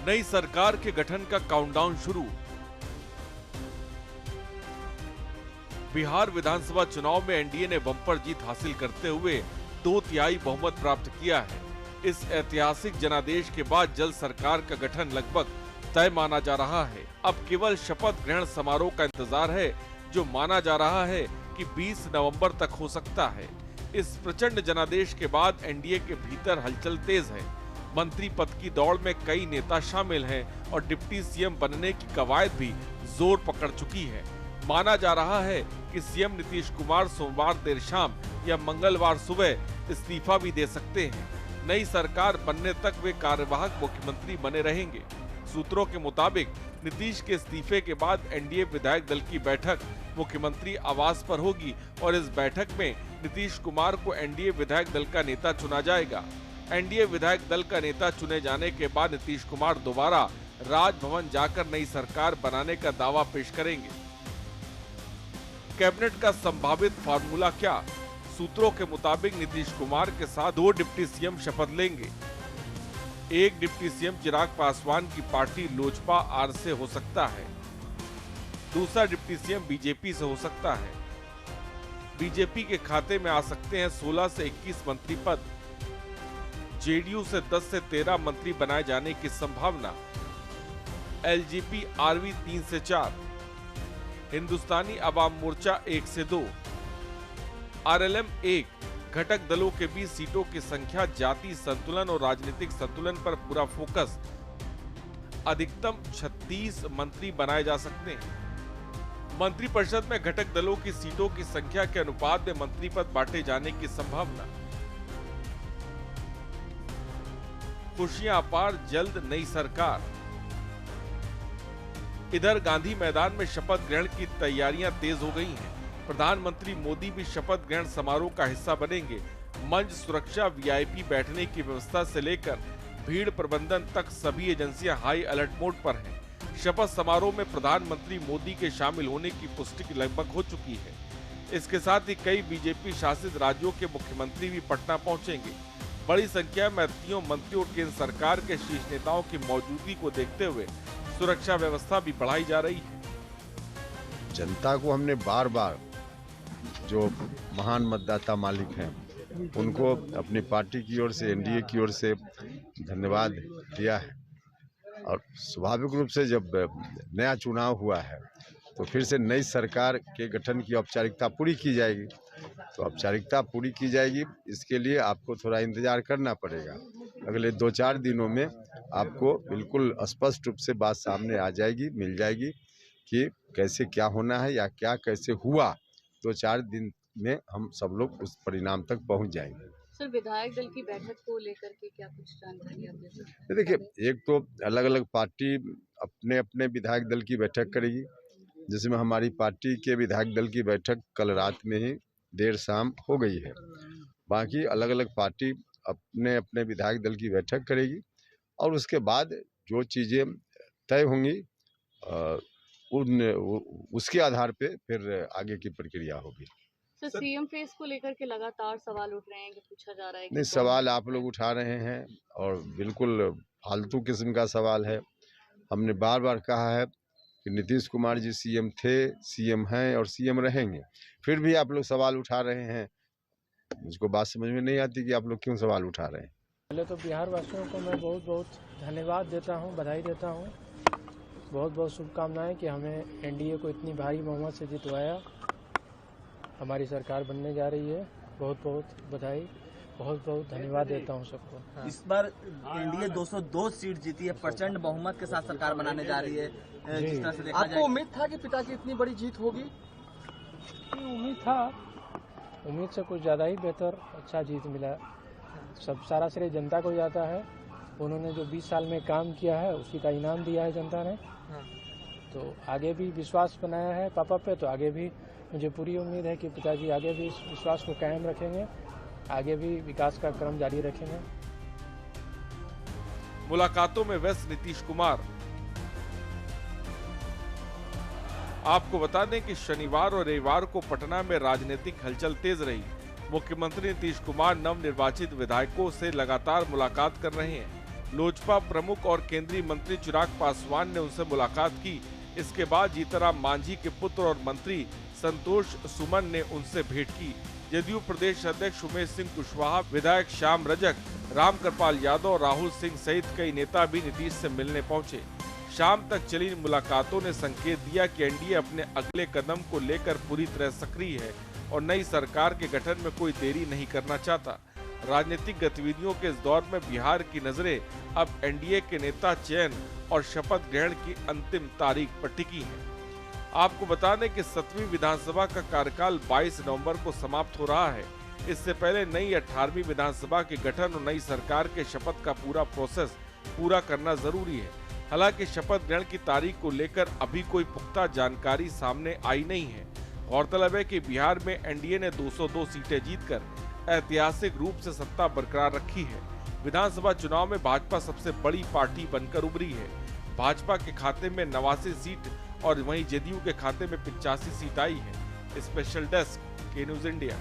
नई सरकार के गठन का काउंटडाउन शुरू। बिहार विधानसभा चुनाव में एनडीए ने बम्पर जीत हासिल करते हुए 2/3 बहुमत प्राप्त किया है। इस ऐतिहासिक जनादेश के बाद जल्द सरकार का गठन लगभग तय माना जा रहा है। अब केवल शपथ ग्रहण समारोह का इंतजार है, जो माना जा रहा है कि 20 नवंबर तक हो सकता है। इस प्रचंड जनादेश के बाद एनडीए के भीतर हलचल तेज है। मंत्री पद की दौड़ में कई नेता शामिल हैं और डिप्टी सीएम बनने की कवायद भी जोर पकड़ चुकी है। माना जा रहा है कि सीएम नीतीश कुमार सोमवार देर शाम या मंगलवार सुबह इस्तीफा भी दे सकते हैं। नई सरकार बनने तक वे कार्यवाहक मुख्यमंत्री बने रहेंगे। सूत्रों के मुताबिक नीतीश के इस्तीफे के बाद एनडीए विधायक दल की बैठक मुख्यमंत्री आवास पर होगी और इस बैठक में नीतीश कुमार को एनडीए विधायक दल का नेता चुना जाएगा। एनडीए विधायक दल का नेता चुने जाने के बाद नीतीश कुमार दोबारा राजभवन जाकर नई सरकार बनाने का दावा पेश करेंगे। कैबिनेट का संभावित फार्मूला क्या? सूत्रों के मुताबिक नीतीश कुमार के साथ 2 डिप्टी सीएम शपथ लेंगे। एक डिप्टी सीएम चिराग पासवान की पार्टी लोजपा आर से हो सकता है। दूसरा डिप्टी सीएम बीजेपी से हो सकता है। बीजेपी के खाते में आ सकते हैं 16 से 21 मंत्री पद। जेडीयू से 10 से 13 मंत्री बनाए जाने की संभावना। एलजेपी आरवी 3 से 4, हिंदुस्तानी अवाम मोर्चा 1 से 2, आरएलएम 1। घटक दलों के बीच सीटों की संख्या, जाति संतुलन और राजनीतिक संतुलन पर पूरा फोकस। अधिकतम 36 मंत्री बनाए जा सकते हैं। मंत्रिपरिषद में घटक दलों की सीटों की संख्या के अनुपात में मंत्री पद बांटे जाने की संभावना। खुशियां अपार, जल्द नई सरकार। इधर गांधी मैदान में शपथ ग्रहण की तैयारियां तेज हो गई हैं। प्रधानमंत्री मोदी भी शपथ ग्रहण समारोह का हिस्सा बनेंगे। मंच, सुरक्षा, वीआईपी बैठने की व्यवस्था से लेकर भीड़ प्रबंधन तक सभी एजेंसियां हाई अलर्ट मोड पर हैं। शपथ समारोह में प्रधानमंत्री मोदी के शामिल होने की पुष्टि लगभग हो चुकी है। इसके साथ ही कई बीजेपी शासित राज्यों के मुख्यमंत्री भी पटना पहुंचेंगे। बड़ी संख्या में अतिथियों, मंत्रियों और केंद्र सरकार के शीर्ष नेताओं की मौजूदगी को देखते हुए सुरक्षा व्यवस्था भी बढ़ाई जा रही है। जनता को हमने बार बार, जो महान मतदाता मालिक हैं, उनको अपनी पार्टी की ओर से, एनडीए की ओर से धन्यवाद दिया है। और स्वाभाविक रूप से जब नया चुनाव हुआ है तो फिर से नई सरकार के गठन की औपचारिकता पूरी की जाएगी। तो औपचारिकता पूरी की जाएगी, इसके लिए आपको थोड़ा इंतजार करना पड़ेगा। अगले 2-4 दिनों में आपको बिल्कुल स्पष्ट रूप से बात सामने आ जाएगी, मिल जाएगी कि कैसे क्या होना है या क्या कैसे हुआ। 2-4 दिन में हम सब लोग उस परिणाम तक पहुंच जाएंगे। सर, विधायक दल की बैठक को लेकर के क्या कुछ जानकारी आप दे सकते हैं? देखिए, एक तो अलग अलग पार्टी अपने अपने विधायक दल की बैठक करेगी, जिसमें हमारी पार्टी के विधायक दल की बैठक कल रात में ही देर शाम हो गई है। बाकी अलग अलग पार्टी अपने अपने विधायक दल की बैठक करेगी और उसके बाद जो चीज़ें तय होंगी उसके आधार पे फिर आगे की प्रक्रिया होगी। सर, सीएम फेस को लेकर के लगातार सवाल उठ रहे हैं कि पूछा जा रहा है कि नहीं, सवाल आप लोग उठा रहे हैं और बिल्कुल फालतू किस्म का सवाल है। हमने बार बार कहा है कि नीतीश कुमार जी सीएम थे, सीएम हैं और सीएम रहेंगे, फिर भी आप लोग सवाल उठा रहे हैं। मुझको बात समझ में नहीं आती कि आप लोग क्यों सवाल उठा रहे हैं। पहले तो बिहार वासियों को मैं बहुत बहुत धन्यवाद देता हूं, बधाई देता हूं। बहुत बहुत शुभकामनाएं कि हमें एनडीए को इतनी भारी बहुमत से जितवाया। हमारी सरकार बनने जा रही है। बहुत बहुत बधाई, बहुत बहुत धन्यवाद देता हूं सबको। इस बार एनडीए 202 सीट जीती है, प्रचंड बहुमत के साथ सरकार बनाने जा रही है। जिस तरह से देखा आपको उम्मीद था कि पिताजी इतनी बड़ी जीत होगी? उम्मीद था, उम्मीद से कुछ ज़्यादा ही बेहतर अच्छा जीत मिला। सब सारा श्रेय जनता को जाता है। उन्होंने जो 20 साल में काम किया है उसी का इनाम दिया है जनता ने। तो आगे भी विश्वास बनाया है पापा पे, तो आगे भी मुझे पूरी उम्मीद है कि पिताजी आगे भी इस विश्वास को कायम रखेंगे, आगे भी विकास का क्रम जारी रखेंगे। मुलाकातों में व्यस्त नीतीश कुमार। आपको बता दें कि शनिवार और रविवार को पटना में राजनीतिक हलचल तेज रही। मुख्यमंत्री नीतीश कुमार नवनिर्वाचित विधायकों से लगातार मुलाकात कर रहे हैं। लोजपा प्रमुख और केंद्रीय मंत्री चिराग पासवान ने उनसे मुलाकात की। इसके बाद जीतनराम मांझी के पुत्र और मंत्री संतोष सुमन ने उनसे भेंट की। जदयू प्रदेश अध्यक्ष उमेश सिंह कुशवाहा, विधायक श्याम रजक, रामकृपाल यादव और राहुल सिंह सहित कई नेता भी नीतीश से मिलने पहुंचे। शाम तक चली इन मुलाकातों ने संकेत दिया कि एनडीए अपने अगले कदम को लेकर पूरी तरह सक्रिय है और नई सरकार के गठन में कोई देरी नहीं करना चाहता। राजनीतिक गतिविधियों के इस दौर में बिहार की नजरें अब एनडीए के नेता चयन और शपथ ग्रहण की अंतिम तारीख पर टिकी हैं। आपको बता दें कि 7वीं विधानसभा का कार्यकाल 22 नवंबर को समाप्त हो रहा है। इससे पहले नई 18वीं विधानसभा के गठन और नई सरकार के शपथ का पूरा प्रोसेस पूरा करना जरूरी है। हालांकि शपथ ग्रहण की तारीख को लेकर अभी कोई पुख्ता जानकारी सामने आई नहीं है। गौरतलब है कि बिहार में एनडीए ने 202 सीटें जीतकर ऐतिहासिक रूप से सत्ता बरकरार रखी है। विधानसभा चुनाव में भाजपा सबसे बड़ी पार्टी बनकर उभरी है। भाजपा के खाते में 89 सीट और वहीं जदयू के खाते में 85 सीट आई है। स्पेशल डेस्क के न्यूज़ इंडिया।